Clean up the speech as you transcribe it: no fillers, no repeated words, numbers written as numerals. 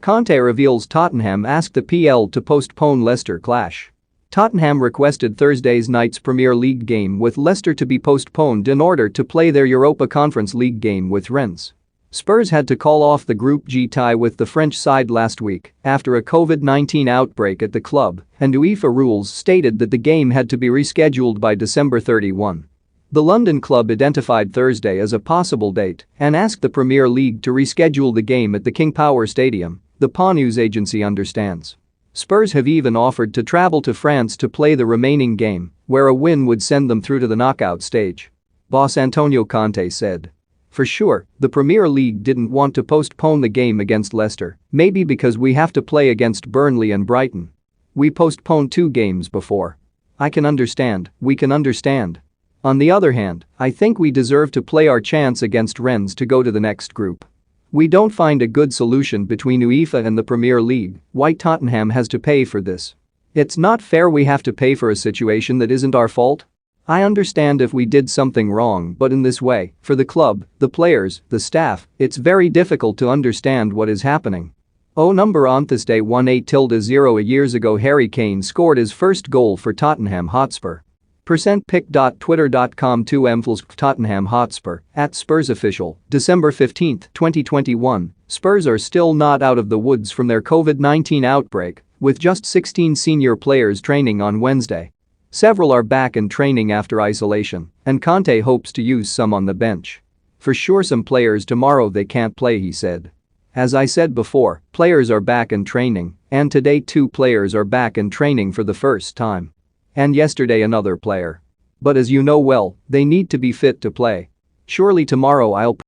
Conte reveals Tottenham asked the PL to postpone Leicester clash. Tottenham requested Thursday's night's Premier League game with Leicester to be postponed in order to play their Europa Conference League game with Rennes. Spurs had to call off the Group G tie with the French side last week after a COVID-19 outbreak at the club, and UEFA rules stated that the game had to be rescheduled by December 31. The London club identified Thursday as a possible date and asked the Premier League to reschedule the game at the King Power Stadium, the PA news agency understands. Spurs have even offered to travel to France to play the remaining game, where a win would send them through to the knockout stage. Boss Antonio Conte said. For sure, the Premier League didn't want to postpone the game against Leicester, maybe because we have to play against Burnley and Brighton. We postponed 2 games before. I can understand, we can understand. On the other hand, I think we deserve to play our chance against Rennes to go to the next group. We don't find a good solution between UEFA and the Premier League, why Tottenham has to pay for this. It's not fair we have to pay for a situation that isn't our fault. I understand if we did something wrong, but in this way, for the club, the players, the staff, it's very difficult to understand what is happening. On this day 18-0 years ago Harry Kane scored his first goal for Tottenham Hotspur. %pic.twitter.com 2 Tottenham Hotspur, @SpursOfficial, December 15, 2021, Spurs are still not out of the woods from their COVID-19 outbreak, with just 16 senior players training on Wednesday. Several are back in training after isolation, and Conte hopes to use some on the bench. For sure some players tomorrow they can't play, he said. As I said before, players are back in training, and today 2 players are back in training for the first time. And yesterday another player. But as you know well, they need to be fit to play. Surely tomorrow I'll